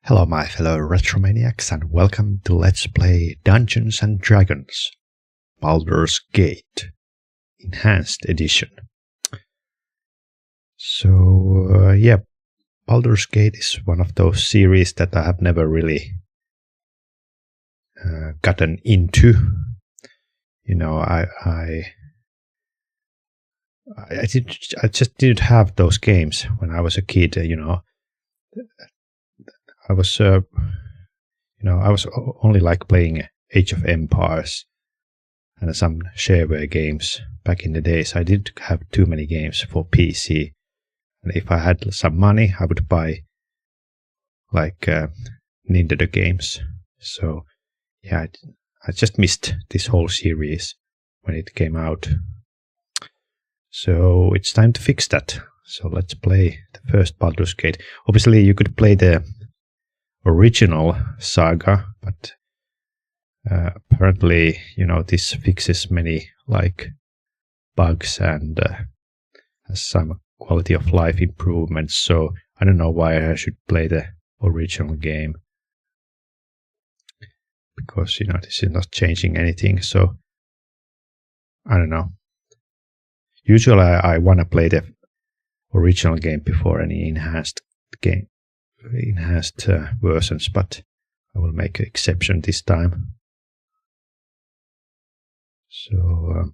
Hello my fellow Retromaniacs and welcome to Let's Play Dungeons & Dragons Baldur's Gate Enhanced Edition. So Baldur's Gate is one of those series that I have never really gotten into. You know, I just didn't have those games when I was a kid, you know. I was only like playing Age of Empires and some shareware games back in the days. I didn't have too many games for PC. And if I had some money, I would buy like Nintendo games. So yeah, I just missed this whole series when it came out. So it's time to fix that. So let's play the first Baldur's Gate. Obviously you could play the original saga, but apparently, you know, this fixes many like bugs and has some quality of life improvements. So I don't know why I should play the original game, because you know this is not changing anything. So I don't know. Usually I want to play the original game before any enhanced versions, but I will make an exception this time. So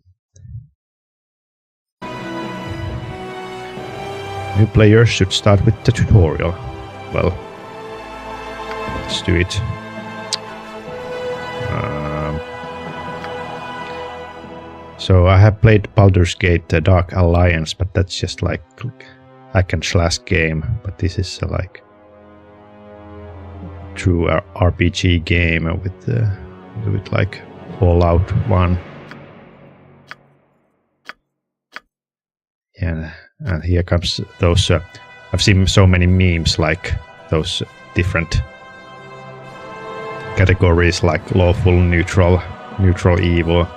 new players should start with the tutorial. Well, let's do it. So I have played Baldur's Gate The Dark Alliance, but that's just like hack and slash game. But this is like true RPG game with like Fallout 1. Yeah, and here comes those. I've seen so many memes like those different categories like lawful, neutral, neutral evil,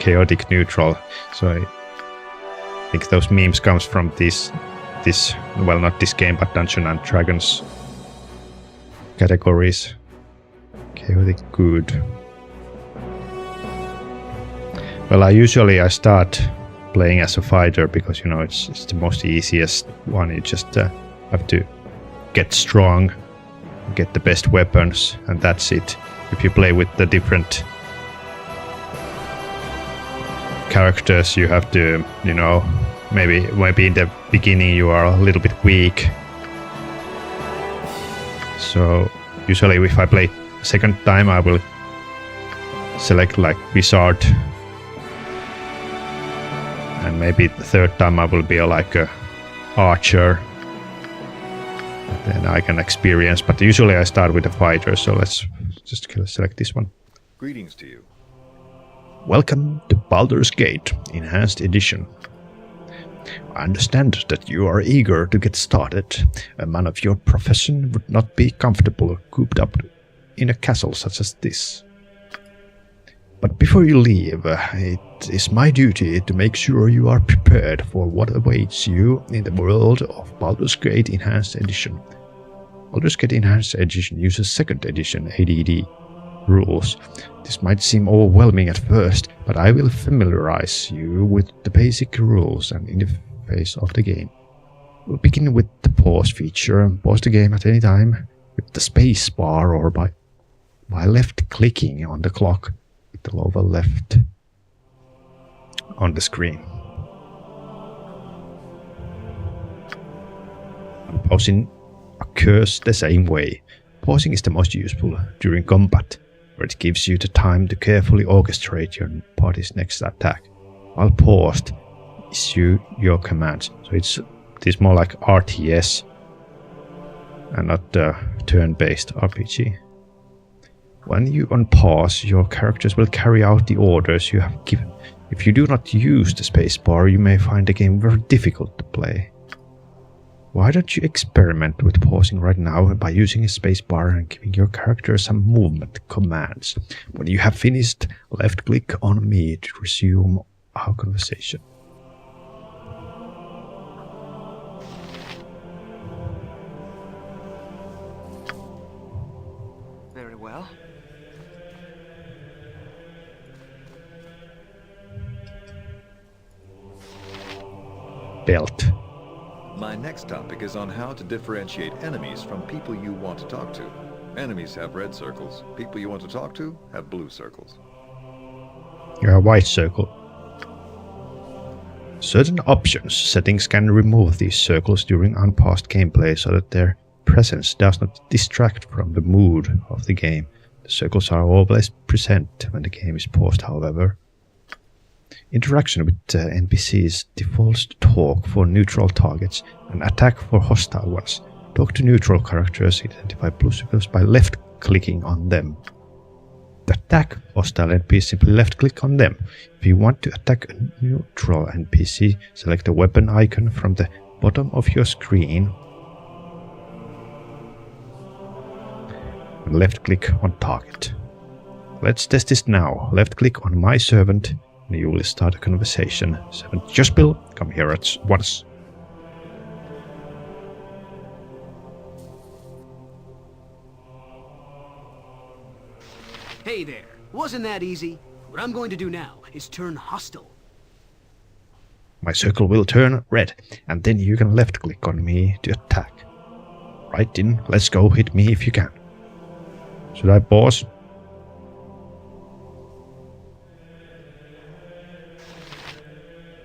chaotic neutral. So I think those memes comes from this well, not this game, but Dungeons and Dragons categories. Chaotic good. Well, I usually start playing as a fighter because, you know, it's the most easiest one. You just have to get strong, get the best weapons, and that's it. If you play with the different characters, you have to, you know, maybe in the beginning you are a little bit weak. So usually if I play second time, I will select like wizard, and maybe the third time I will be like a archer. Then I can experience, but usually I start with a fighter. So let's just select this one. Greetings to you. Welcome to Baldur's Gate Enhanced Edition. I understand that you are eager to get started. A man of your profession would not be comfortable cooped up in a castle such as this. But before you leave, it is my duty to make sure you are prepared for what awaits you in the world of Baldur's Gate Enhanced Edition. Baldur's Gate Enhanced Edition uses 2nd edition AD&D rules. This might seem overwhelming at first, but I will familiarize you with the basic rules and interface of the game. We'll begin with the pause feature. Pause the game at any time with the space bar or by left clicking on the clock with the lower left on the screen. Pausing occurs the same way. Pausing is the most useful during combat, where it gives you the time to carefully orchestrate your party's next attack. While paused, issue your commands. So it's more like RTS and not turn-based RPG. When you unpause, your characters will carry out the orders you have given. If you do not use the spacebar, you may find the game very difficult to play. Why don't you experiment with pausing right now by using a spacebar and giving your character some movement commands? When you have finished, left click on me to resume our conversation. Belt. My next topic is on how to differentiate enemies from people you want to talk to. Enemies have red circles. People you want to talk to have blue circles. You're a white circle. Certain options settings can remove these circles during unpaused gameplay so that their presence does not distract from the mood of the game. The circles are always present when the game is paused, however. Interaction with NPCs defaults to talk for neutral targets and attack for hostile ones. Talk to neutral characters, identify blue circles by left-clicking on them. To attack hostile NPCs, simply left-click on them. If you want to attack a neutral NPC, select the weapon icon from the bottom of your screen and left-click on target. Let's test this now. Left-click on my servant and you will start a conversation. Servant Jospiel, come here at once. Hey there, wasn't that easy? What I'm going to do now is turn hostile. My circle will turn red, and then you can left click on me to attack. Right in, let's go, hit me if you can. Should I pause?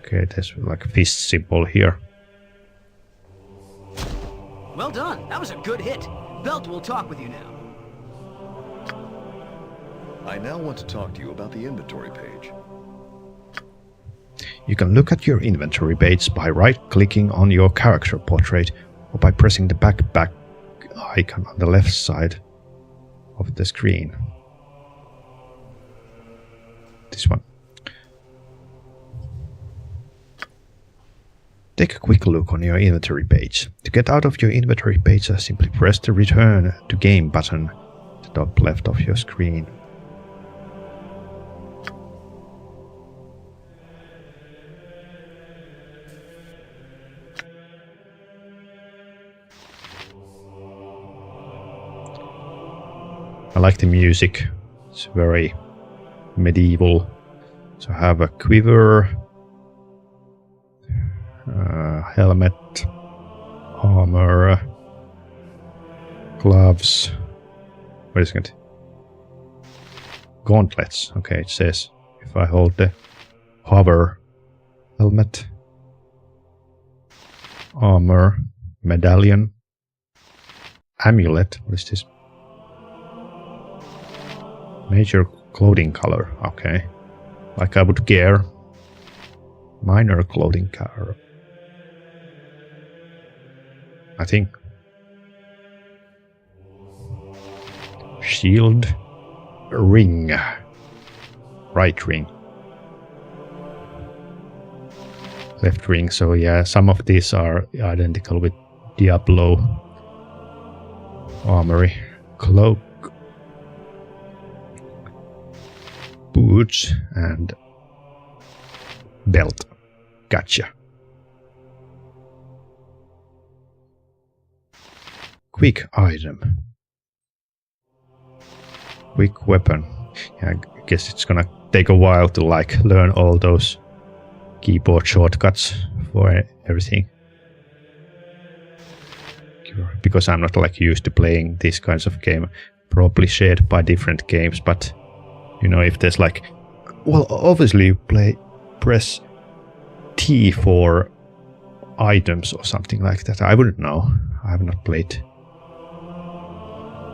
Okay, there's like a fist symbol here. Well done, that was a good hit. Belt will talk with you now. I now want to talk to you about the inventory page. You can look at your inventory page by right-clicking on your character portrait or by pressing the back icon on the left side of the screen. This one. Take a quick look on your inventory page. To get out of your inventory page, simply press the Return to Game button at the top left of your screen. I like the music. It's very medieval. So I have a quiver, helmet, armor, gloves. Wait a second. Gauntlets. Okay, it says if I hold the hover, helmet, armor, medallion, amulet. What is this? Major clothing color. Okay. Like I would gear. Minor clothing color. I think. Shield. Ring. Right ring. Left ring. So yeah, some of these are identical with Diablo. Armory. Cloak. Boots and belt. Gotcha. Quick item. Quick weapon. Yeah, I guess it's gonna take a while to like learn all those keyboard shortcuts for everything. Because I'm not like used to playing these kinds of game. Probably shared by different games, but you know, if there's like, well, obviously you press T for items or something like that. I wouldn't know. I have not played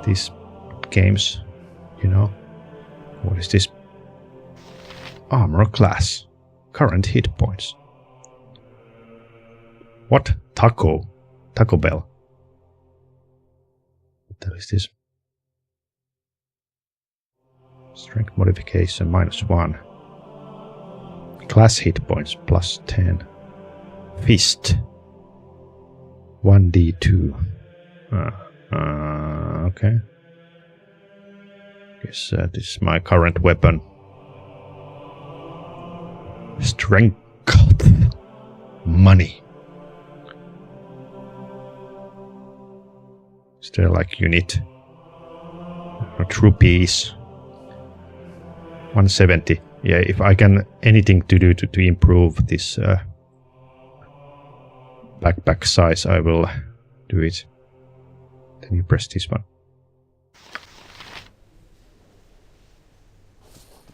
these games, you know. What is this? Armor class. Current hit points. What? Taco Bell. What the hell is this? Strength modification -1. Class hit points +10. Fist 1d2. Okay. Guess this is my current weapon. Strength. Money. Is there like unit? Rupees. 170. Yeah, if I can anything to do to improve this backpack size, I will do it. Then you press this one.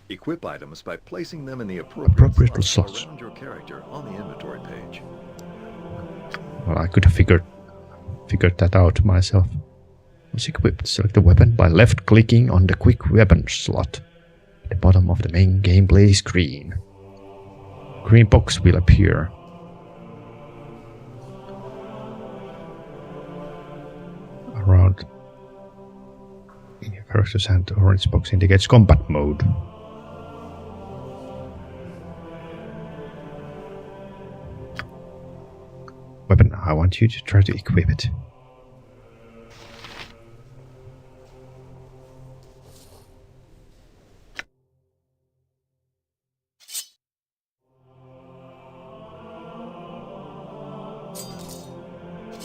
Equip items by placing them in the appropriate slots around your character on the inventory page. Well, I could have figured that out myself. Once equipped, select the weapon by left-clicking on the quick weapon slot at the bottom of the main gameplay screen. A green box will appear. Around in your character's hand, the orange box indicates combat mode. Weapon, I want you to try to equip it.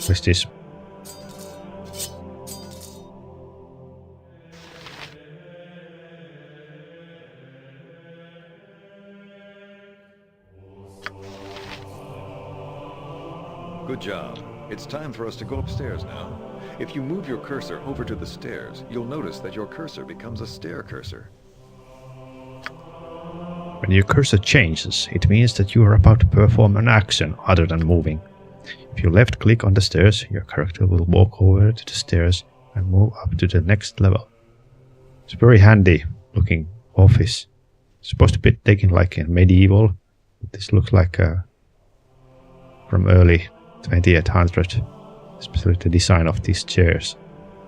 What's this? Good job. It's time for us to go upstairs now. If you move your cursor over to the stairs, you'll notice that your cursor becomes a stair cursor. When your cursor changes, it means that you are about to perform an action other than moving. If you left-click on the stairs, your character will walk over to the stairs and move up to the next level. It's a very handy looking office. It's supposed to be taken like in medieval. This looks like from early 20th, especially the design of these chairs.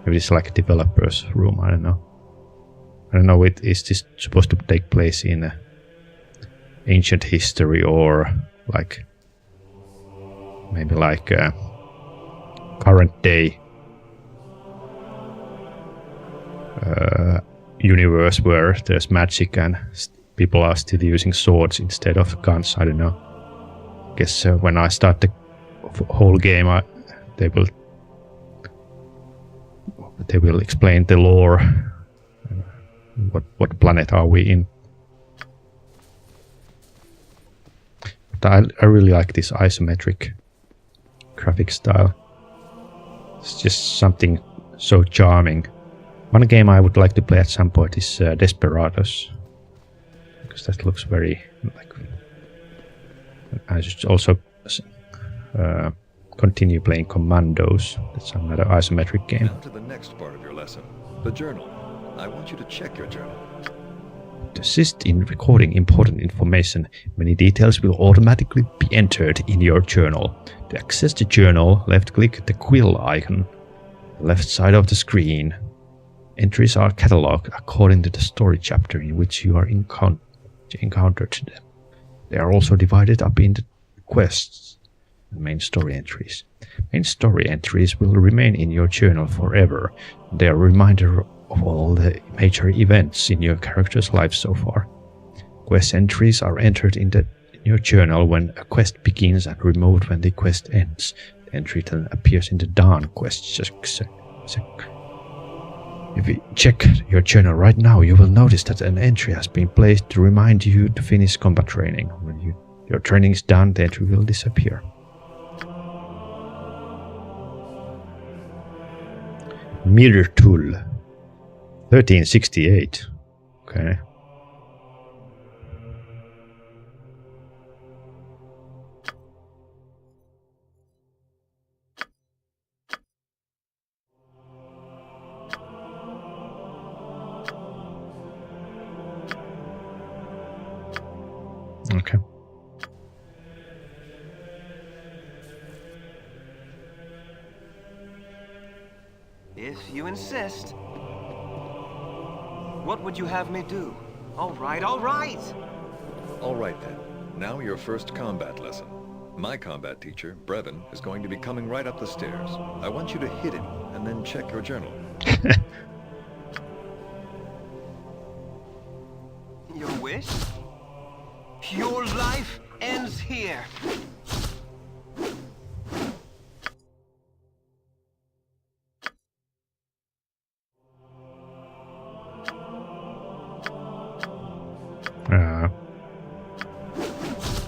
Maybe it's like a developer's room, I don't know. Is this supposed to take place in ancient history or like maybe like current day universe where there's magic and people are still using swords instead of guns, I don't know. I guess when I start the whole game, they will explain the lore. What planet are we in? But I really like this isometric graphic style. It's just something so charming. One game I would like to play at some point is Desperados, because that looks very like. I should also continue playing Commandos. That's another isometric game. Now to the next part of your lesson, the journal. I want you to check your journal. To assist in recording important information, many details will automatically be entered in your journal. To access the journal, left-click the quill icon on the left side of the screen. Entries are catalogued according to the story chapter in which you are encountered them. They are also divided up into quests and main story entries. Main story entries will remain in your journal forever. They are a reminder of all the major events in your character's life so far. Quest entries are entered in your journal when a quest begins and removed when the quest ends. The entry then appears in the Dawn quest section. If you check your journal right now, you will notice that an entry has been placed to remind you to finish combat training. When your training is done, the entry will disappear. Mirror tool. 1368. Okay. Okay. If you insist. What would you have me do? All right, all right! All right then. Now your first combat lesson. My combat teacher, Brevin, is going to be coming right up the stairs. I want you to hit him and then check your journal. Your wish? Your life ends here.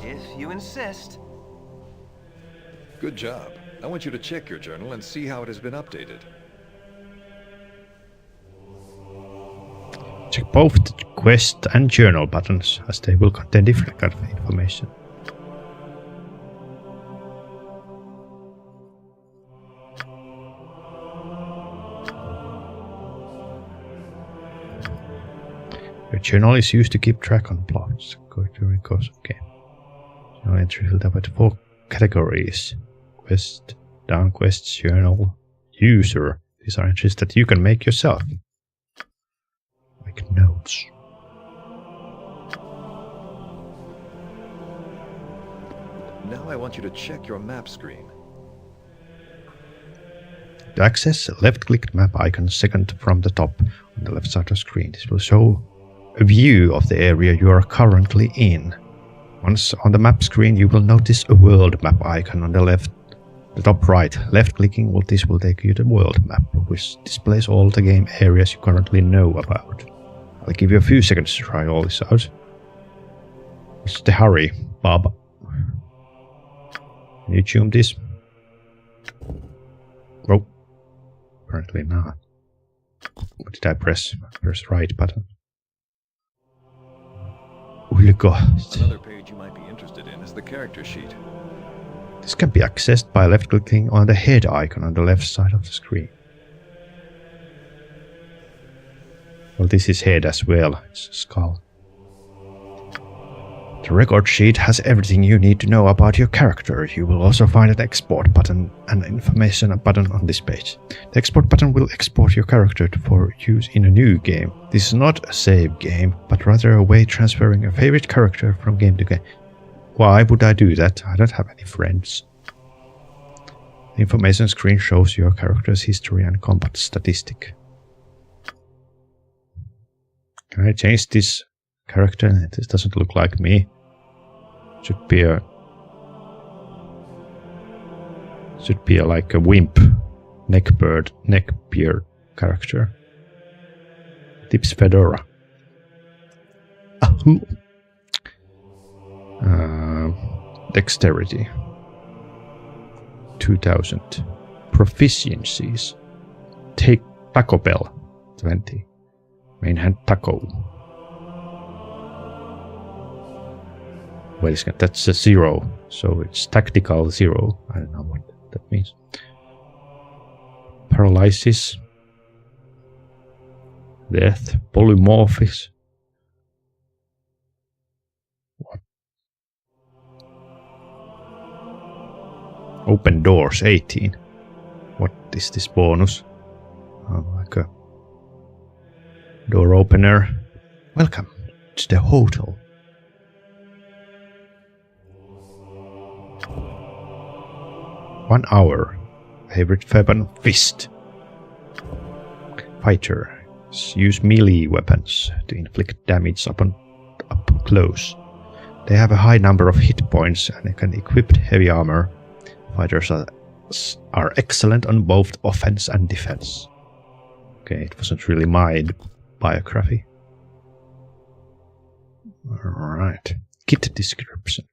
If you insist. Good job. I want you to check your journal and see how it has been updated. Check both the quest and journal buttons, as they will contain different kind of information. Your journal is used to keep track on plots during the course of the game. Journal entry filled up with 4 categories: quest, down quests, journal, user. These are entries that you can make yourself. Like notes. Now I want you to check your map screen. To access, left-click the map icon second from the top on the left side of the screen. This will show a view of the area you are currently in. Once on the map screen, you will notice a world map icon on the top right. Left-clicking this will take you to the world map, which displays all the game areas you currently know about. I'll give you a few seconds to try all this out. What's the hurry, Bob? Can you tune this? Oh, apparently not. What did I press? Press right button. Another page you might be interested in is the character sheet. This can be accessed by left-clicking on the head icon on the left side of the screen. Well, this is head as well. It's a skull. The record sheet has everything you need to know about your character. You will also find an export button and information button on this page. The export button will export your character for use in a new game. This is not a save game, but rather a way transferring a favorite character from game to game. Why would I do that? I don't have any friends. The information screen shows your character's history and combat statistic. Can I change this character? This doesn't look like me. Should be like a wimp, neckbeard character. Tips fedora. Dexterity 2000. Proficiencies. Take Taco Bell 20. Main hand taco. Wait a second, that's a 0, so it's tactical 0. I don't know what that means. Paralysis. Death. Polymorphics. What? Open doors 18. What is this bonus? Oh, like a door opener. Welcome to the hotel. One hour. Favorite weapon, fist. Fighter. Use melee weapons to inflict damage up close. They have a high number of hit points and can equip heavy armor. Fighters are excellent on both offense and defense. Okay, it wasn't really my biography. Alright. Kit description.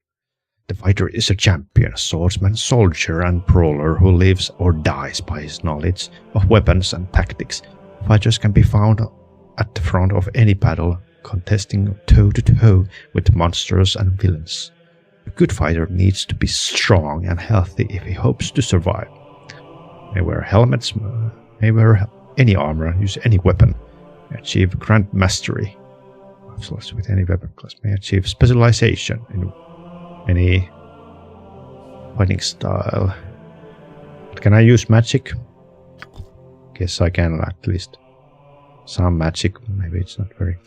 The fighter is a champion, swordsman, soldier, and brawler who lives or dies by his knowledge of weapons and tactics. Fighters can be found at the front of any battle, contesting toe-to-toe with monsters and villains. A good fighter needs to be strong and healthy if he hopes to survive. May wear helmets, may wear any armor, and use any weapon. May achieve grand mastery. With any weapon class. May achieve specialization in any fighting style. But can I use magic? Guess I can, at least some magic. Maybe it's not very...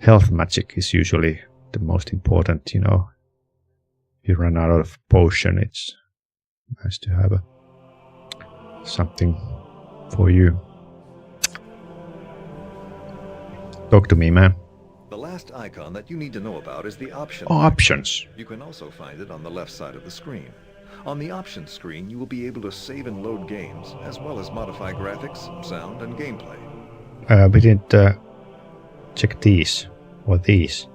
Health magic is usually the most important, you know. If you run out of potion, it's nice to have something for you. Talk to me, man. The last icon that you need to know about is the options. Oh, options. You can also find it on the left side of the screen. On the options screen, you will be able to save and load games, as well as modify graphics, sound, and gameplay. We didn't check these, or these,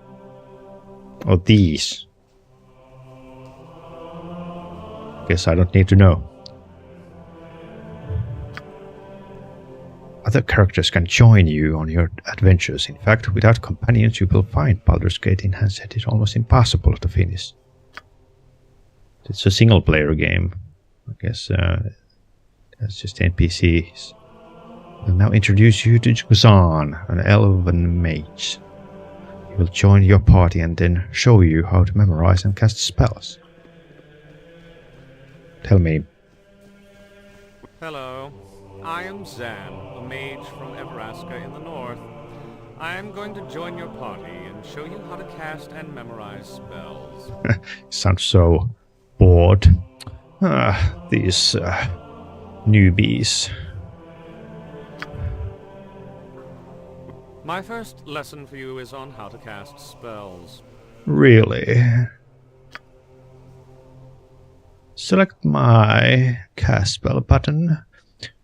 or these. Guess I don't need to know. Other characters can join you on your adventures. In fact, without companions, you will find Baldur's Gate Enhanced Edition almost impossible to finish. It's a single-player game. I guess that's just NPCs. I'll now introduce you to Xan, an elven mage. He will join your party and then show you how to memorize and cast spells. Tell me. Hello. I am Zan, a mage from Everaska in the north. I am going to join your party and show you how to cast and memorize spells. Sounds so bored. These newbies. My first lesson for you is on how to cast spells. Really? Select my cast spell button.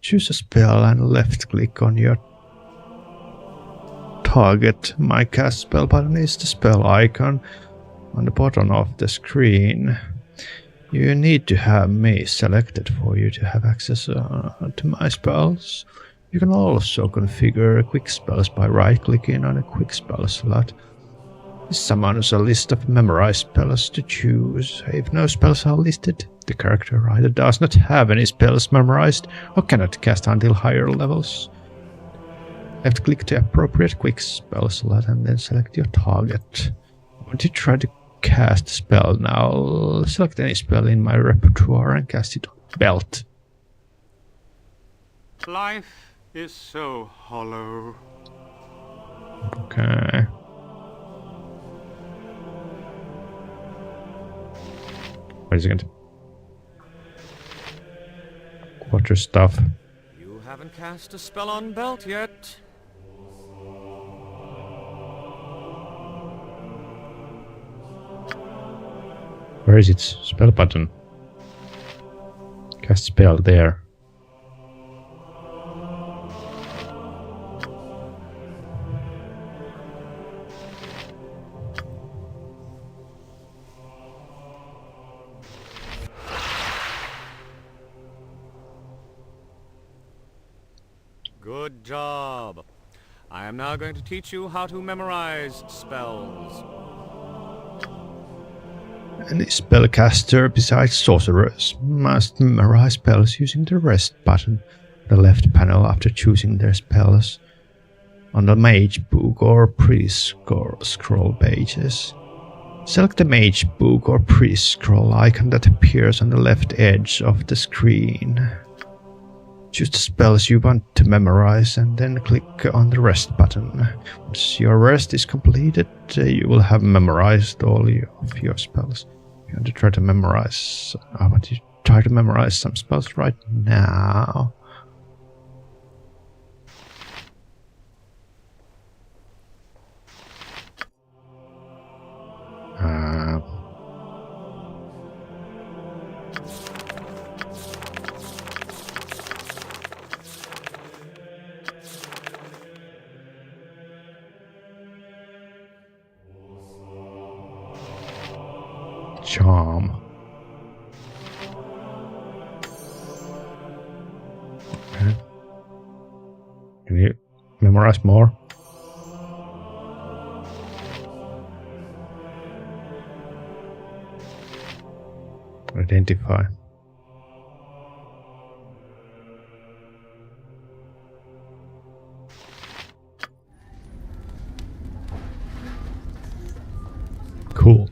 Choose a spell and left click on your target. My cast spell button is the spell icon on the bottom of the screen. You need to have me selected for you to have access to my spells. You can also configure quick spells by right-clicking on a quick spell slot. This summons a list of memorized spells to choose. If no spells are listed, the character either does not have any spells memorized or cannot cast until higher levels. Left-click the appropriate quick spell slot and then select your target. I want to try to cast a spell now. Select any spell in my repertoire and cast it on belt. Life is so hollow. Okay. Wait a second. Quarter stuff. You haven't cast a spell on belt yet. Where is its spell button? Cast spell there. Good job. I am now going to teach you how to memorize spells. Any spellcaster besides sorcerers must memorize spells using the rest button, the left panel after choosing their spells, on the mage book or priest scroll pages. Select the mage book or priest scroll icon that appears on the left edge of the screen. Choose the spells you want to memorize and then click on the rest button. Once your rest is completed, you will have memorized all of your spells. You want to try to memorize. I want to try to memorize some spells right now. Charm. Okay. Can you memorize more? Identify. Cool.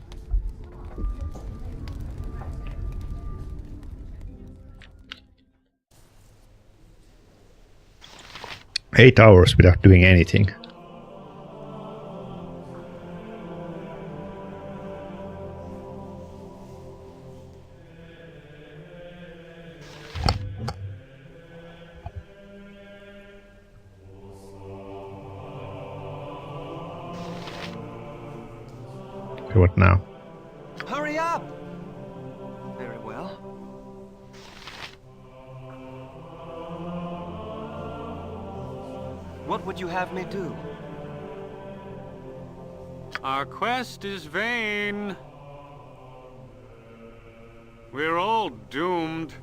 Eight hours without doing anything. Okay, what now? Hurry up! Very well. What would you have me do? Our quest is vain. We're all doomed.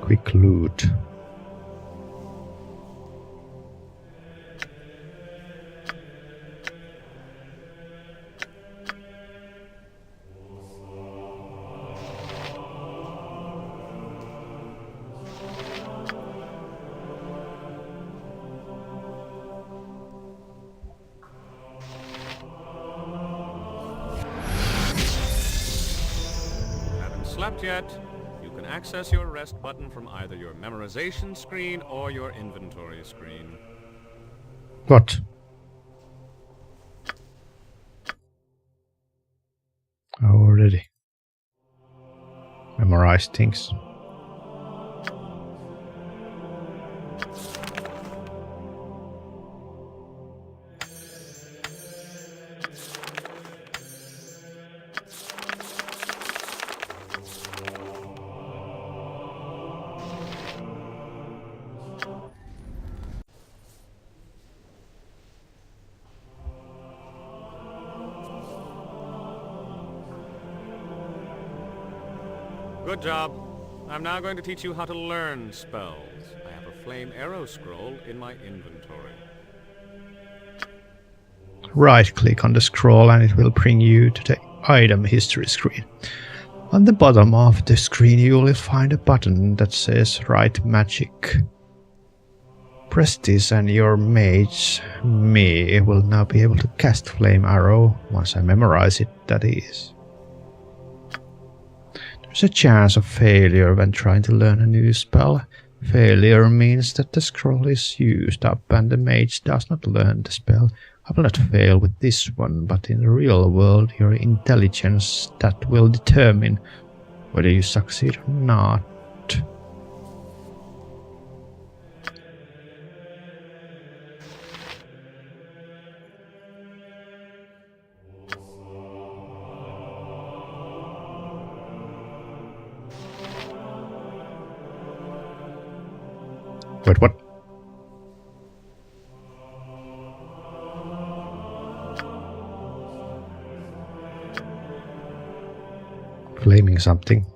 Quick loot. Haven't slept yet? You can access your rest button from either your memorization screen or your inventory screen. What? Already memorize things. Good job. I'm now going to teach you how to learn spells. I have a flame arrow scroll in my inventory. Right click on the scroll and it will bring you to the item history screen. On the bottom of the screen you will find a button that says Write Magic. Press this and your mage, me, will now be able to cast Flame Arrow once I memorize it, that is. There's a chance of failure when trying to learn a new spell. Failure means that the scroll is used up and the mage does not learn the spell. I will not fail with this one, but in the real world your intelligence that will determine whether you succeed or not. Wait, what? Flaming something.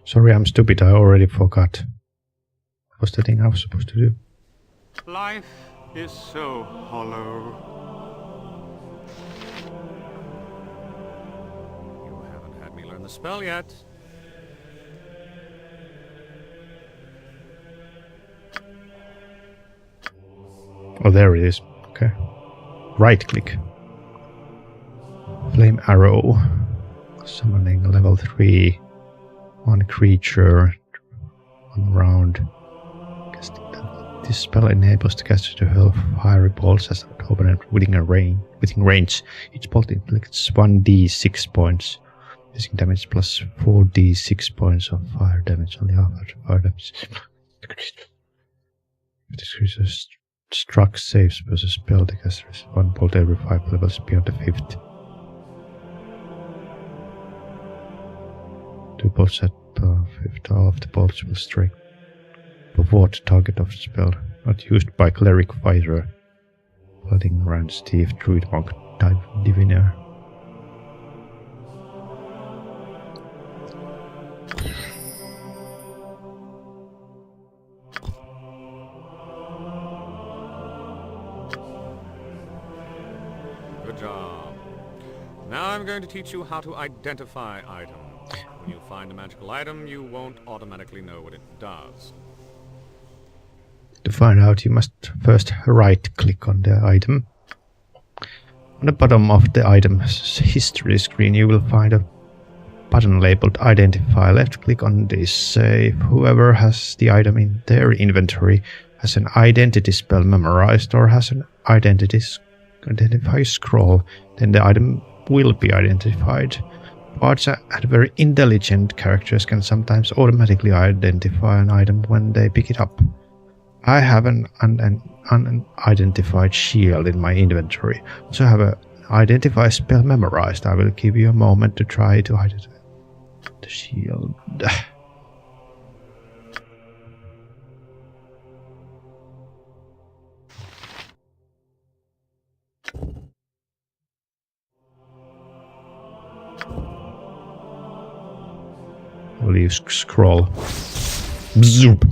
Sorry, I'm stupid. I already forgot. What was the thing I was supposed to do? Life is so hollow. You haven't had me learn the spell yet. Oh, there it is. Okay. Right click. Flame Arrow. Summoning level 3. One creature. 1 round. This spell enables the caster to hurl fiery bolts as an opponent within range. Each bolt inflicts 1d6 points. Using damage plus 4d6 points of fire damage on the other fire damage. If this creature struck saves versus spell, the caster is 1 bolt every 5 levels beyond the 5th. 2 bolts at the 5th. All of the bolts will strike before the target of the spell. Not used by cleric, fighter, flooding ranch, thief, druid, monk, type, diviner. Good job. Now I'm going to teach you how to identify items. When you find a magical item, you won't automatically know what it does. To find out, you must first right-click on the item. On the bottom of the item's history screen, you will find a button labeled Identify. Left-click on this. If whoever has the item in their inventory has an identity spell memorized or has an identify scroll, then the item will be identified. Bards and very intelligent characters can sometimes automatically identify an item when they pick it up. I have an unidentified shield in my inventory. Also have an identify spell memorized. I will give you a moment to try to The shield. Will you scroll? Zoop.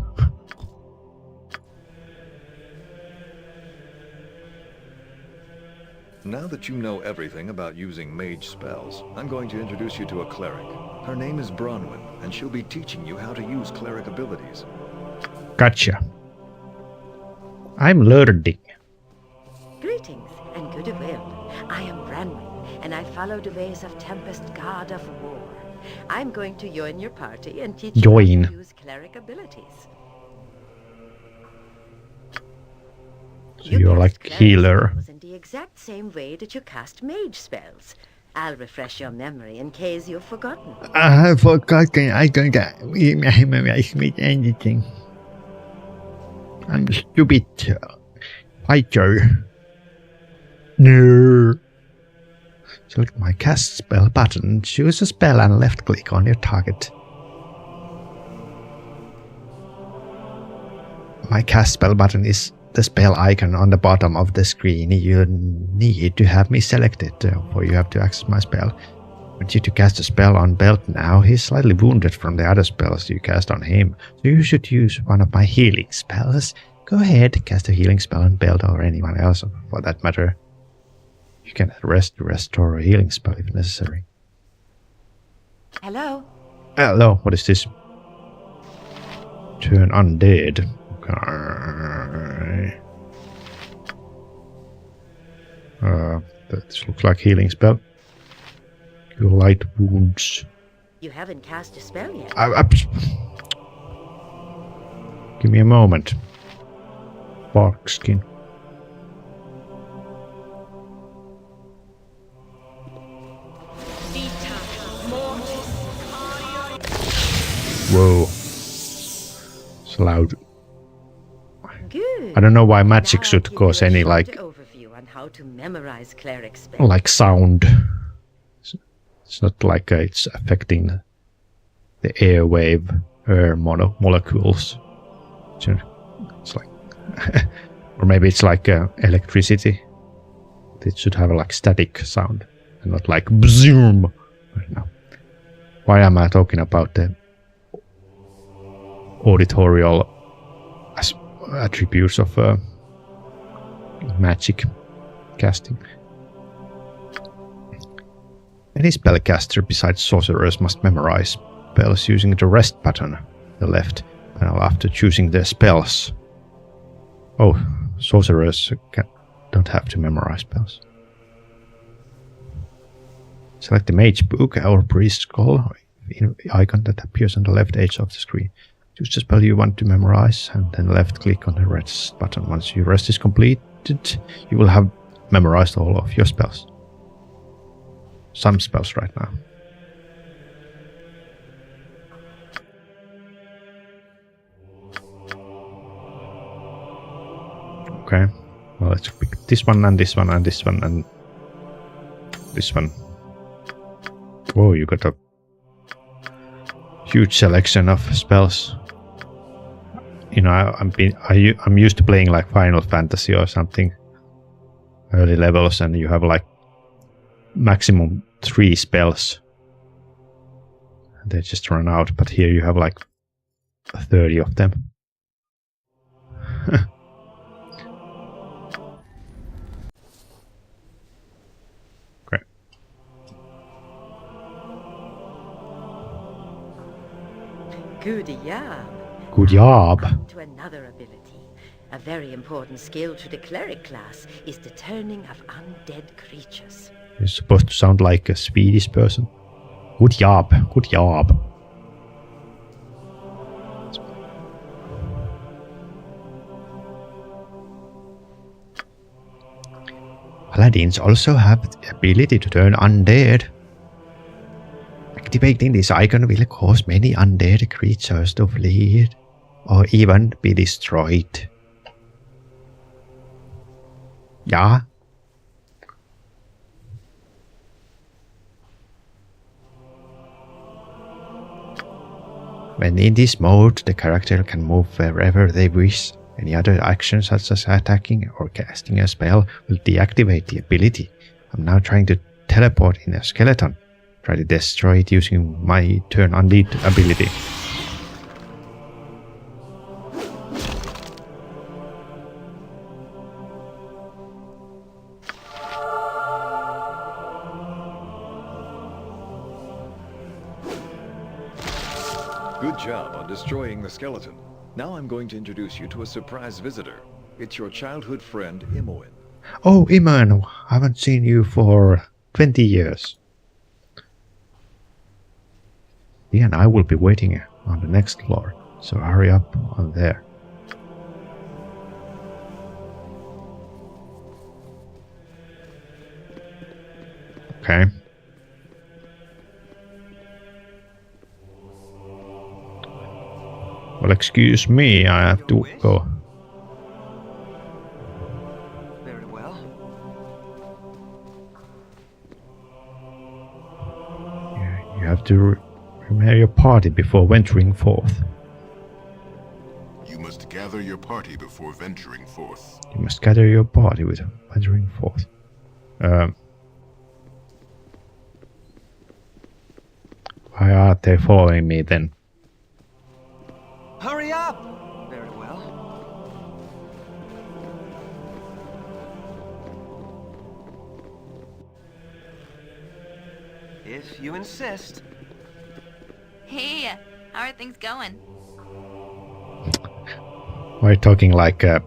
Now that you know everything about using mage spells, I'm going to introduce you to a cleric. Her name is Bronwyn, and she'll be teaching you how to use cleric abilities. Gotcha. I'm learning. Greetings and goodwill. I am Branwen, and I follow the ways of Tempest, God of War. I'm going to join your party and teach you how to use cleric abilities. So you're like healer. In the exact same way that you cast mage spells. I'll refresh your memory in case you've forgotten. I forgot. I don't memorize anything. I'm stupid. Fighter. No. Select my cast spell button. Choose a spell and left click on your target. My cast spell button is the spell icon on the bottom of the screen. You need to have me selected, for you have to access my spell. I want you to cast a spell on Belt now. He's slightly wounded from the other spells you cast on him, so you should use one of my healing spells. Go ahead, cast a healing spell on Belt or anyone else for that matter. You can restore a healing spell if necessary. Hello? Hello, what is this? Turn undead. Okay. That looks like healing spell. Your light wounds. You haven't cast a spell yet. Give me a moment. Bark skin. Whoa. It's loud. Good. I don't know why magic Now should I'll give cause you a any short like overview on how to memorize cleric spells. like sound. It's not like it's affecting the airwave molecules. So it's like, or maybe it's like electricity. It should have a like static sound and not like zoom. No. Why am I talking about the auditorial attributes of magic casting? Any spellcaster besides sorcerers must memorize spells using the rest button, the left panel after choosing their spells. Oh, sorcerers don't have to memorize spells. Select the mage book or priest scroll icon that appears on the left edge of the screen. Choose the spell you want to memorize and then left click on the rest button. Once your rest is completed, you will have memorized all of your spells. Some spells right now. Okay, well let's pick this one and this one and this one and this one. Whoa, you got a huge selection of spells. You know, I'm used to playing like Final Fantasy or something, early levels, and you have like maximum 3 spells. They just run out, but here you have like 30 of them. Okay. Good job. Good job. On to another ability. A very important skill to the cleric class is the turning of undead creatures. You're supposed to sound like a Swedish person. Good job. Good job. Paladins also have the ability to turn undead. Activating this icon will cause many undead creatures to flee or even be destroyed. Yeah. When in this mode, the character can move wherever they wish. Any other action such as attacking or casting a spell will deactivate the ability. I'm now trying to teleport in a skeleton. Try to destroy it using my turn unlead ability. Good job on destroying the skeleton. Now I'm going to introduce you to a surprise visitor. It's your childhood friend, Imoen. Oh, Iman, I haven't seen you for 20 years. Yeah, and I will be waiting on the next floor, so hurry up on there. Okay. Well, excuse me, I have to go. Very well. Yeah, you have to prepare your party before venturing forth. You must gather your party before venturing forth. You must gather your party with venturing forth. Why are they following me then? Hurry up! Very well. If you insist. Hey, how are things going? We're talking like a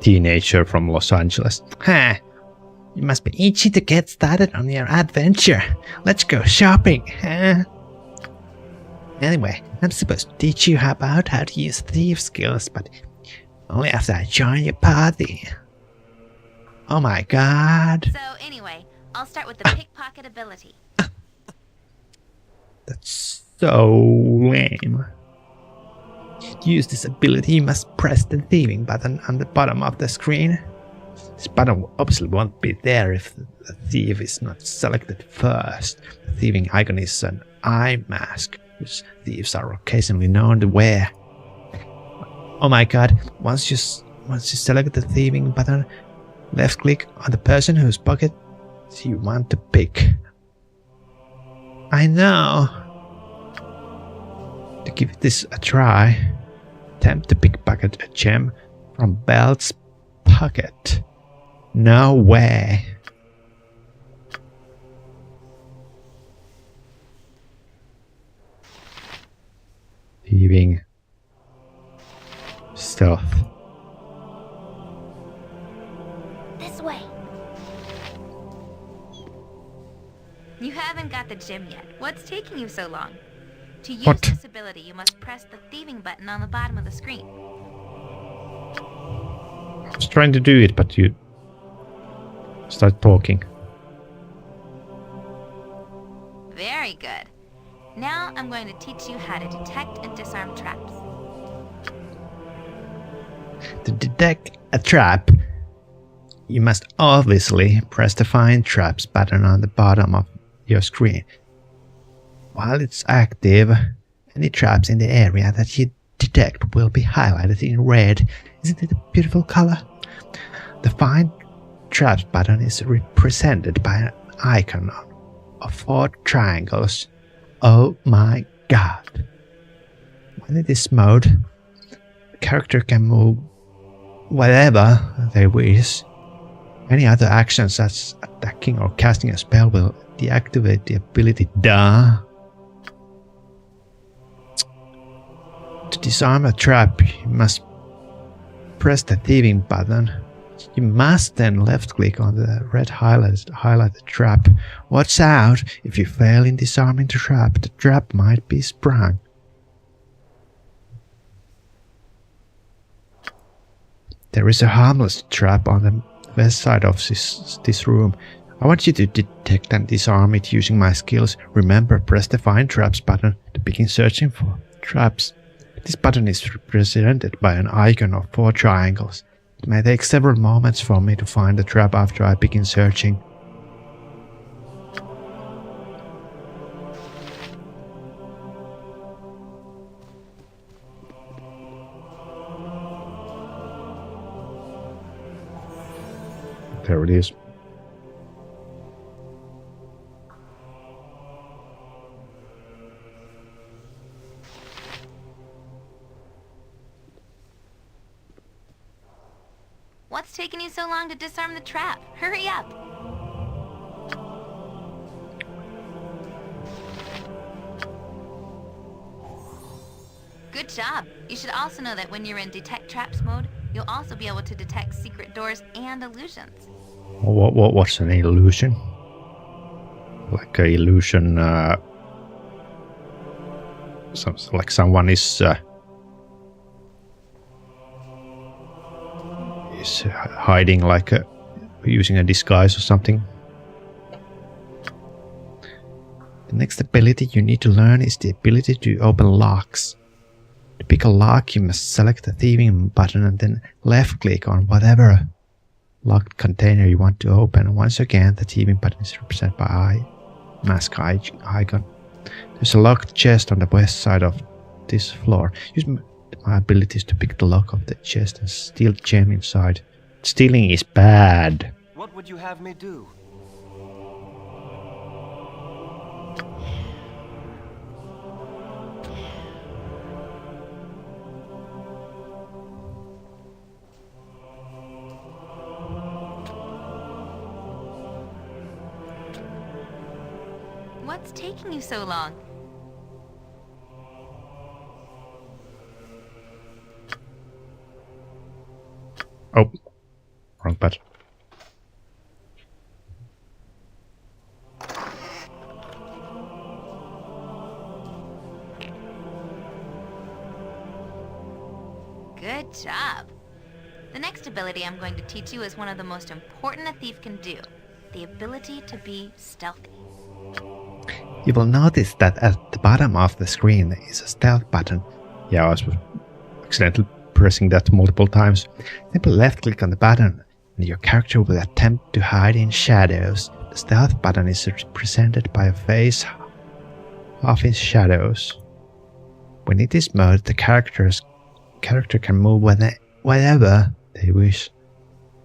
teenager from Los Angeles. Ha! You must be itchy to get started on your adventure. Let's go shopping, huh? Anyway, I'm supposed to teach you about how to use thief skills, but only after I join your party. Oh my god. So anyway, I'll start with the pickpocket ability. That's so lame. To use this ability, you must press the thieving button on the bottom of the screen. This button obviously won't be there if the thief is not selected first. The thieving icon is an eye mask, which thieves are occasionally known to wear. Oh my god, once you select the thieving button, left click on the person whose pocket you want to pick. I know. To give this a try, attempt to pickpocket a gem from Belt's pocket. No way. Thieving. Stealth. This way. You haven't got the gem yet. What's taking you so long? To use What? this ability, you must press the thieving button on the bottom of the screen. I was trying to do it, but you start talking. Very good. Now I'm going to teach you how to detect and disarm traps. To detect a trap, you must obviously press the Find Traps button on the bottom of your screen. While it's active, any traps in the area that you detect will be highlighted in red. Isn't it a beautiful color? The Find Traps button is represented by an icon of 4 triangles. Oh my god. When in this mode, the character can move whatever they wish. Any other action such as attacking or casting a spell will deactivate the ability. Duh. To disarm a trap, you must press the thieving button. You must then left click on the red highlighted trap. Watch out! If you fail in disarming the trap might be sprung. There is a harmless trap on the west side of this room. I want you to detect and disarm it using my skills. Remember, press the Find Traps button to begin searching for traps. This button is represented by an icon of 4 triangles. It may take several moments for me to find the trap after I begin searching. There it is. What's taking you so long to disarm the trap? Hurry up! Good job. You should also know that when you're in detect traps mode, you'll also be able to detect secret doors and illusions. What's an illusion? Like a illusion, like someone is hiding, like using a disguise or something. The next ability you need to learn is the ability to open locks. To pick a lock, you must select the thieving button and then left click on whatever locked container you want to open. Once again, the thieving button is represented by mask icon. There's a locked chest on the west side of this floor. Use my abilities to pick the lock of the chest and steal the gem inside. Stealing is bad. What would you have me do? What's taking you so long? Oh, wrong button. Good job. The next ability I'm going to teach you is one of the most important a thief can do. The ability to be stealthy. You will notice that at the bottom of the screen is a stealth button. Yeah, I was accidentally pressing that multiple times. Simply left click on the button and your character will attempt to hide in shadows. The stealth button is represented by a face of its shadows. When it is moved, the character can move wherever they wish.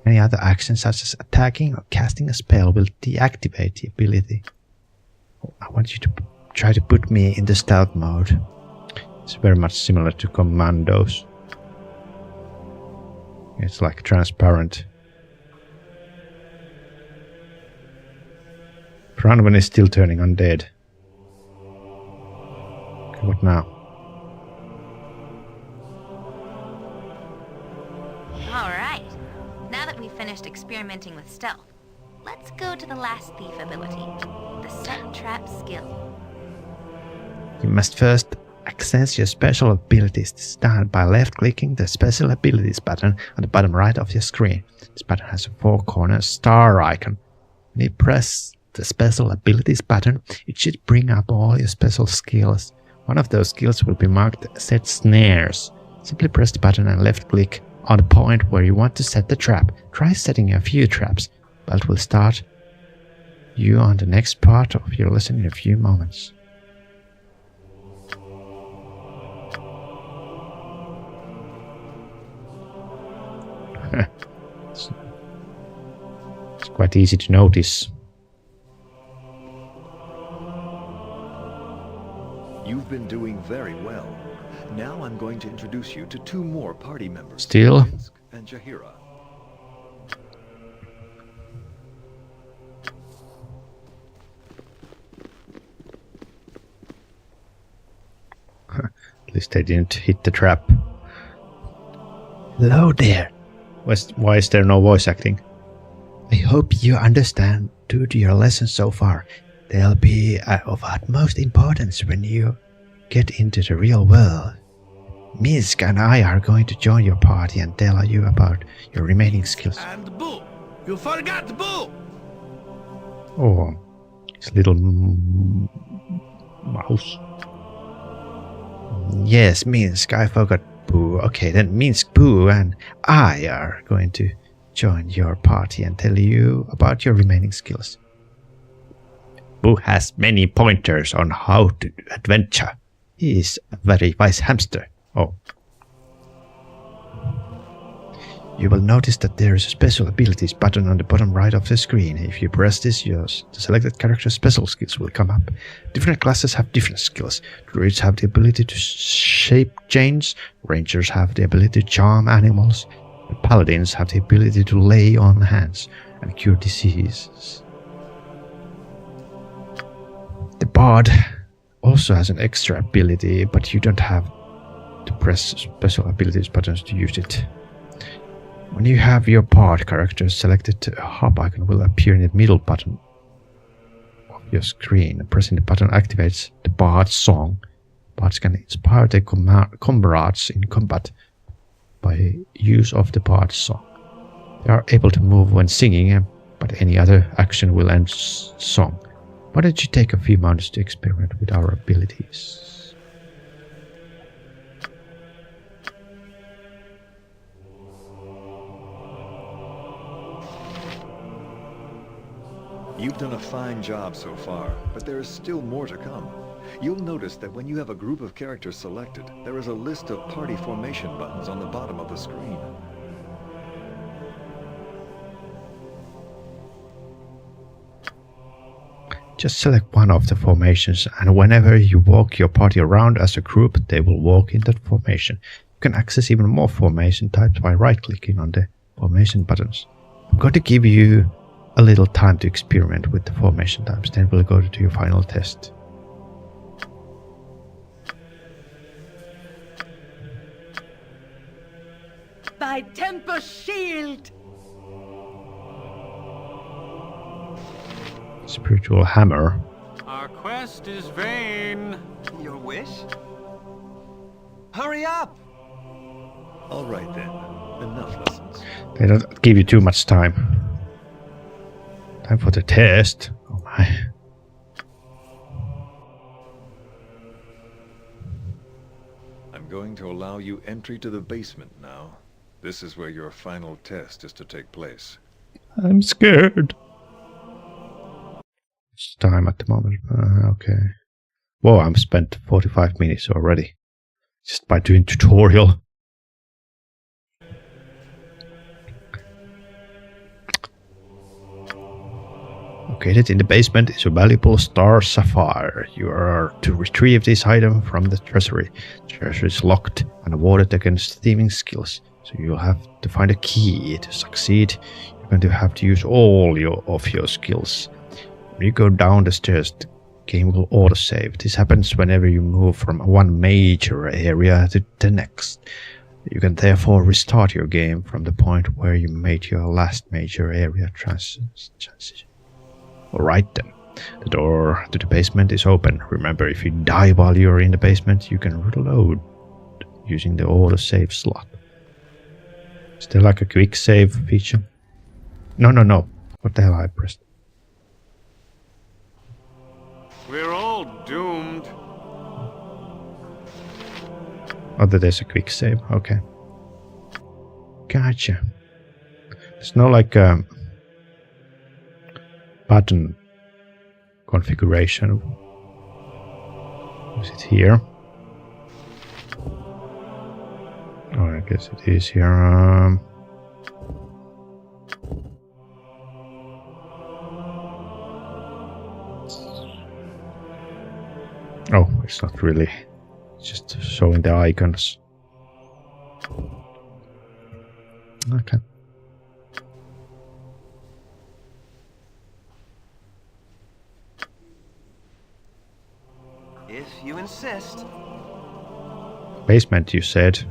Any other actions such as attacking or casting a spell will deactivate the ability. I want you to try to put me in the stealth mode. It's very much similar to Commandos. It's like transparent. Bronwyn is still turning undead. Okay, what now? Alright. Now that we've finished experimenting with stealth, let's go to the last thief ability, the set trap skill. You must first access your special abilities. This is done by left-clicking the special abilities button on the bottom right of your screen. This button has a four-corner star icon. When you press the special abilities button, it should bring up all your special skills. One of those skills will be marked Set Snares. Simply press the button and left-click on the point where you want to set the trap. Try setting a few traps. Baldur will start you on the next part of your lesson in a few moments. It's quite easy to notice. You've been doing very well. Now I'm going to introduce you to two more party members. Still? Minsk and Jahira. At least they didn't hit the trap. Hello there. Why is there no voice acting? I hope you understand due to your lesson so far. They'll be of utmost importance when you get into the real world. Minsk and I are going to join your party and tell you about your remaining skills. And Boo! You forgot Boo! Oh, it's little mouse. Yes, Minsk, I forgot Boo. Okay, then Minsk, Boo, and I are going to join your party and tell you about your remaining skills. Boo has many pointers on how to adventure. He is a very wise hamster. Oh. You will notice that there is a special abilities button on the bottom right of the screen. If you press this, the selected character's special skills will come up. Different classes have different skills. Druids have the ability to shape change, rangers have the ability to charm animals, and paladins have the ability to lay on hands and cure diseases. The bard also has an extra ability, but you don't have to press special abilities buttons to use it. When you have your bard character selected, a hub icon will appear in the middle button of your screen. Pressing the button activates the bard's song. Bards can inspire their comrades in combat by use of the bard's song. They are able to move when singing, but any other action will end song. Why don't you take a few moments to experiment with our abilities? You've done a fine job so far, but there is still more to come. You'll notice that when you have a group of characters selected, there is a list of party formation buttons on the bottom of the screen. Just select one of the formations, and whenever you walk your party around as a group, they will walk in that formation. You can access even more formation types by right-clicking on the formation buttons. I'm going to give you a little time to experiment with the formation types, then we'll go to your final test. By Tempest Shield! Spiritual hammer. Our quest is vain. Your wish? Hurry up! All right then, enough lessons. They don't give you too much time. Time for the test. Oh my. I'm going to allow you entry to the basement now. This is where your final test is to take place. I'm scared. It's time at the moment. Okay. Whoa, I'm spent 45 minutes already. Just by doing tutorial. Located in the basement is a valuable star sapphire. You are to retrieve this item from the treasury. The treasury is locked and warded against thieving skills, so you'll have to find a key. To succeed, you're going to have to use all of your skills. When you go down the stairs, the game will autosave. This happens whenever you move from one major area to the next. You can therefore restart your game from the point where you made your last major area transition. Alright then, the door to the basement is open. Remember, if you die while you're in the basement, you can reload using the autosave slot. Is there like a quick save feature? No. What the hell I pressed? We're all doomed. Oh, there's a quick save. Okay. Gotcha. There's no like button configuration. Is it here? Oh, I guess it is here. Oh, it's not really. It's just showing the icons. Okay. If you insist. Basement, you said.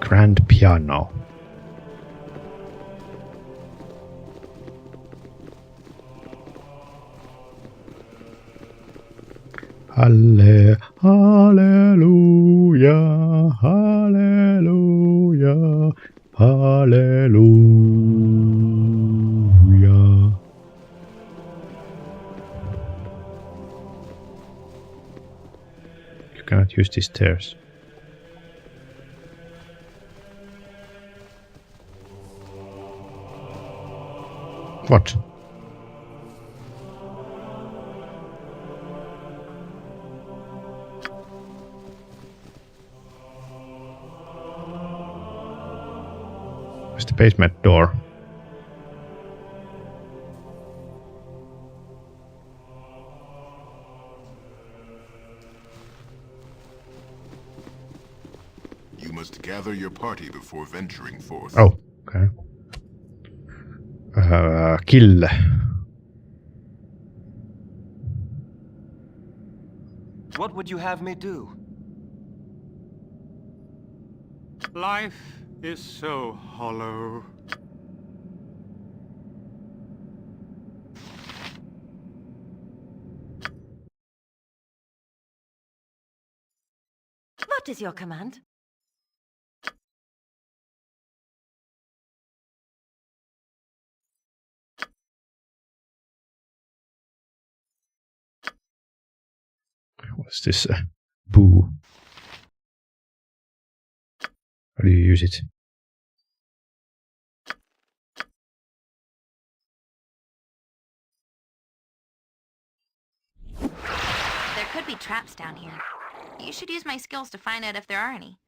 Grand piano. Hallelujah, hallelujah, hallelujah. use these stairs. What? Where's the basement door? You must gather your party before venturing forth. Oh, okay. Kill. What would you have me do? Life is so hollow. What is your command? What's this? Boo. How do you use it? There could be traps down here. You should use my skills to find out if there are any.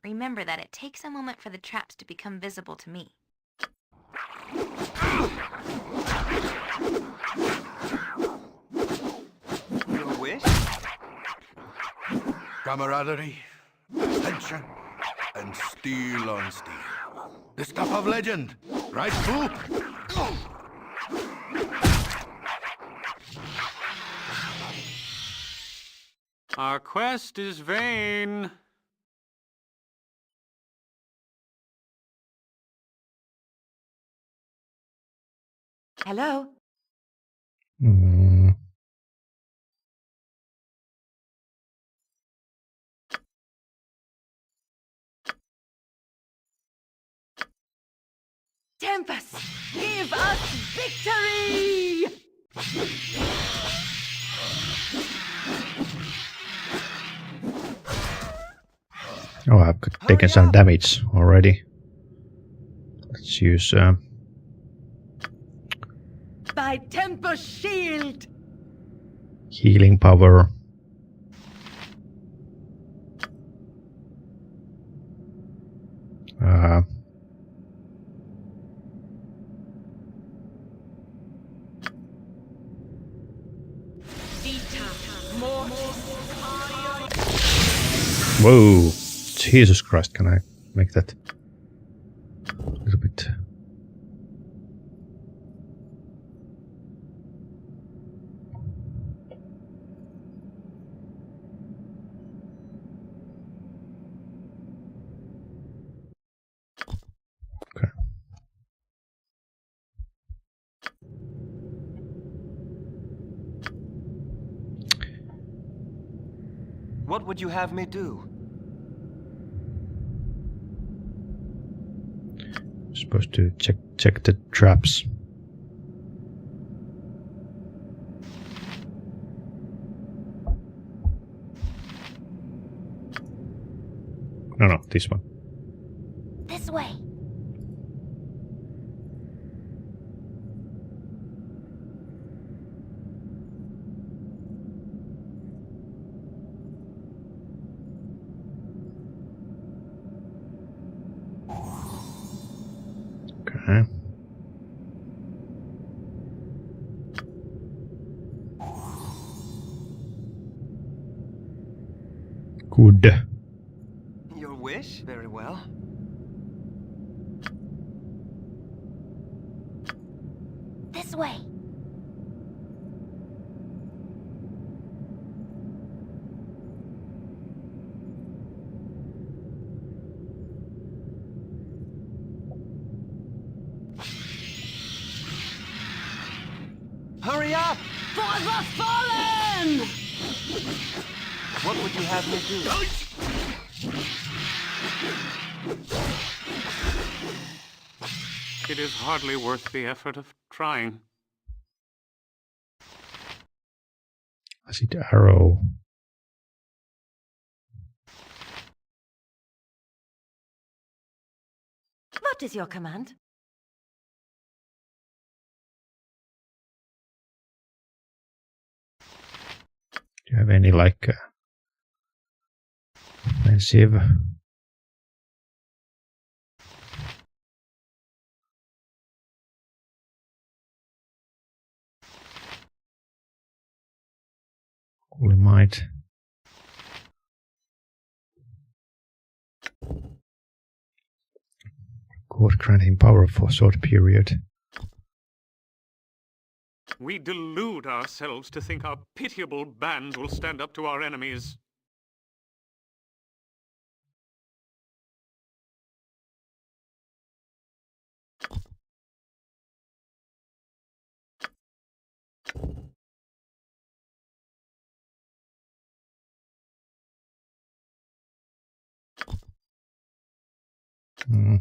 Remember that it takes a moment for the traps to become visible to me. Your wish? Camaraderie, adventure, and steel on steel. The stuff of legend, right, Boo? Our quest is vain. Hello? Mm. Tempest, give us victory! Oh, I've taken some damage already. Let's use By Tempest shield! healing power. Whoa! Jesus Christ, can I make that a little bit? Okay. What would you have me do? Supposed to check the traps. No, this one. This way. Okay. Good. Your wish? Very well. This way. Hurry up! For the fallen! What would you have me do? It is hardly worth the effort of trying. I see the arrow. What is your command? Do you have any, like, offensive? We might. God granting power for a short period. We delude ourselves to think our pitiable band will stand up to our enemies. Hmm.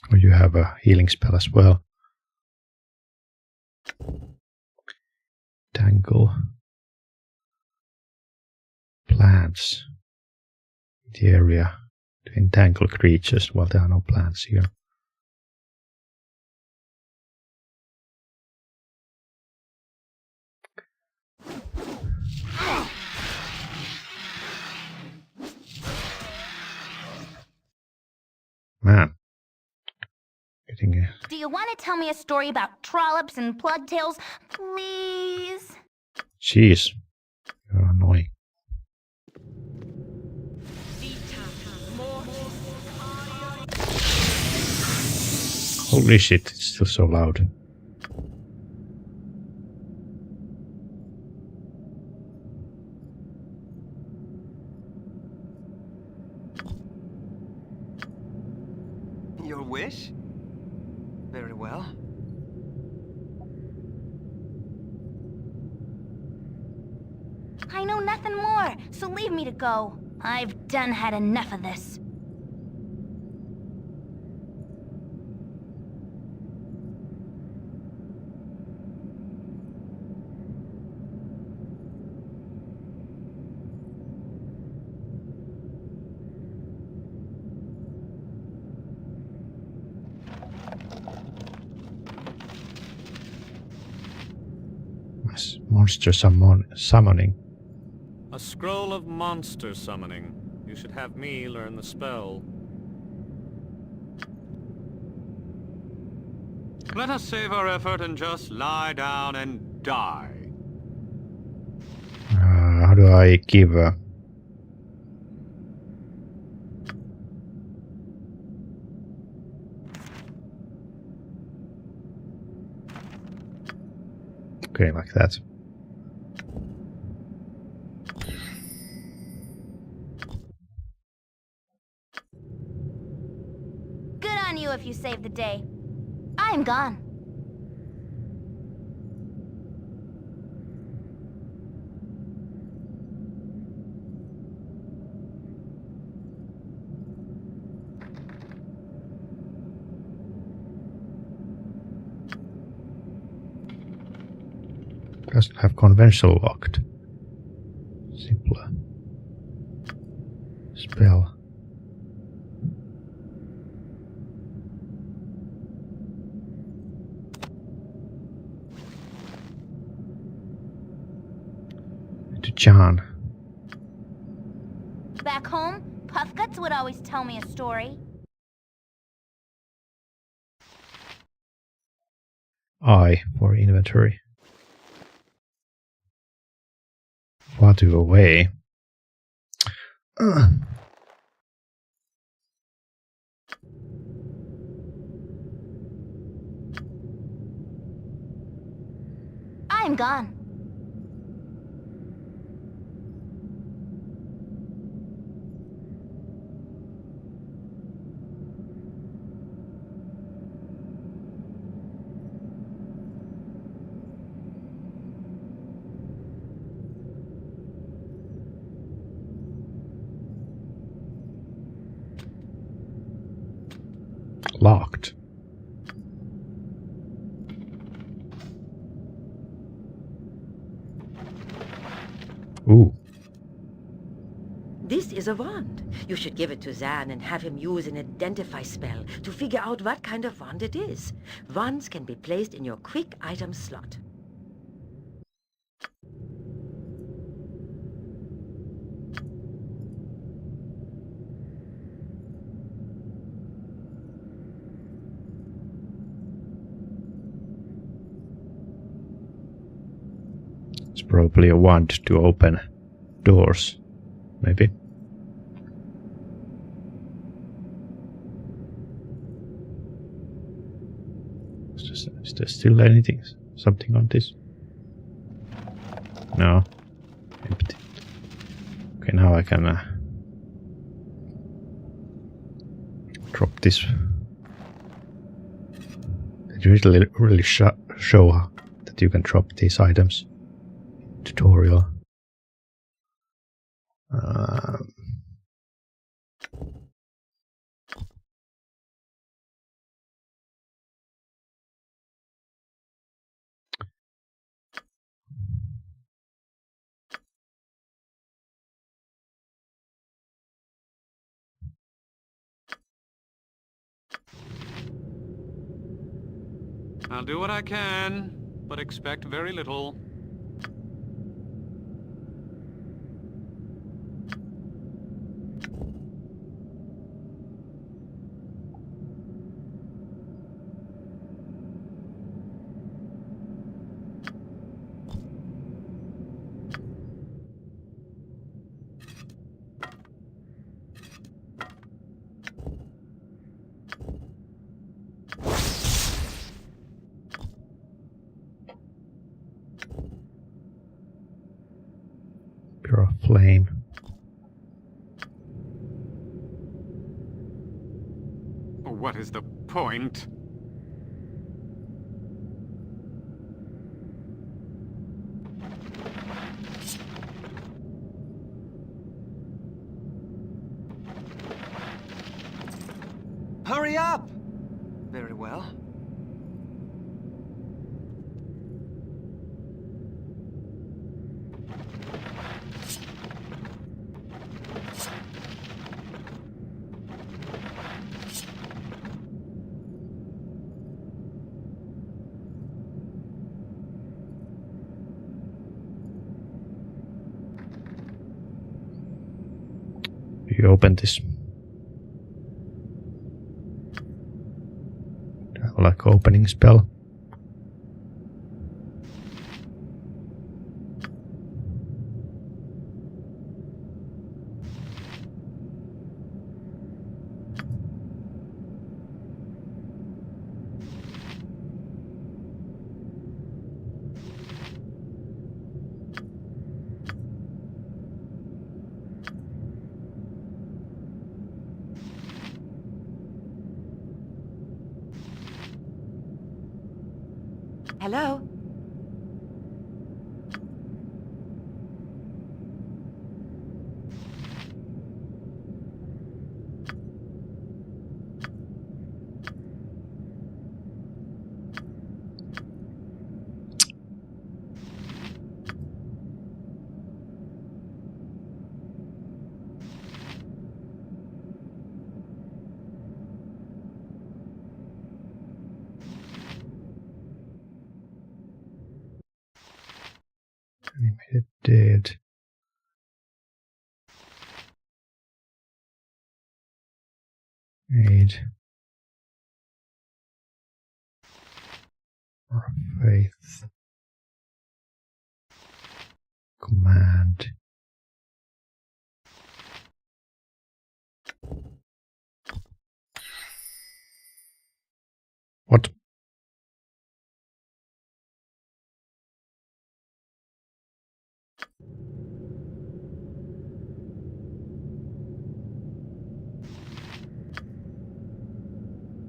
Or you have a healing spell as well. Tangle. Plants. The area to entangle creatures. Well, there are no plants here. Man. Getting a... Do you want to tell me a story about trollops and plugtails? Please? Jeez. You're annoying. Holy shit, it's still so loud. Your wish? Very well. I know nothing more, so leave me to go. I've done had enough of this. Monster summoning. A scroll of monster summoning. You should have me learn the spell. Let us save our effort and just lie down and die. How do I give a... Okay, like that. Good on you if you saved the day. I'm gone. Doesn't have conventional locked. Simpler. Spell. To John. Back home, Puffguts would always tell me a story. I for inventory. Far too away. I'm gone. Locked. Ooh. This is a wand. You should give it to Zan and have him use an identify spell to figure out what kind of wand it is. Wands can be placed in your quick item slot. It's probably a wand to open doors, maybe. Is there still anything? Something on this? No. Empty. Okay, now I can drop this. It really show that you can drop these items. Tutorial. I'll do what I can, but expect very little. Pure flame. What is the point? Hurry up! Very well. You open this. Like opening spell. Hello? Animated dead. Aid. Or faith. Command. What?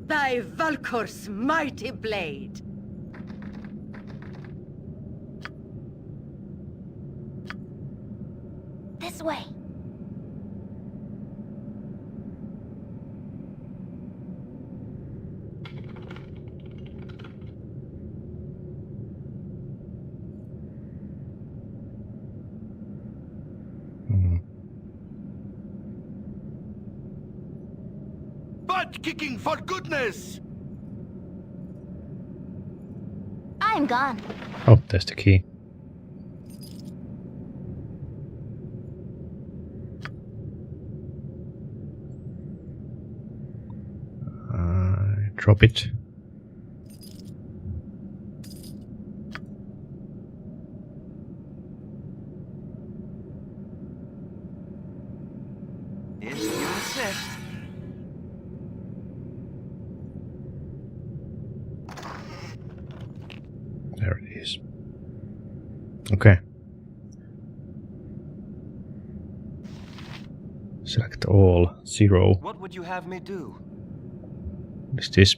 Thy Valkor's mighty blade! This way. butt kicking for goodness! I'm gone. Oh, there's the key. Drop it. If you insist. There it is. Okay. Select all. 0. What would you have me do? What is this?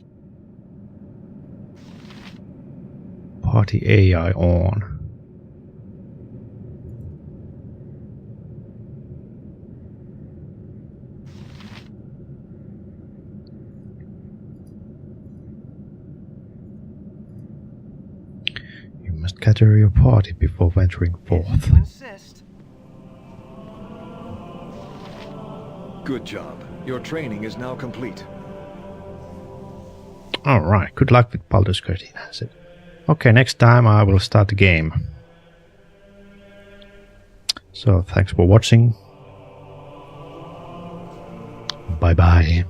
Party AI on. You must gather your party before venturing If forth. you insist. Good job. Your training is now complete. Alright, good luck with Baldur's Gate Enhanced. Okay, next time I will start the game. So, thanks for watching. Bye bye.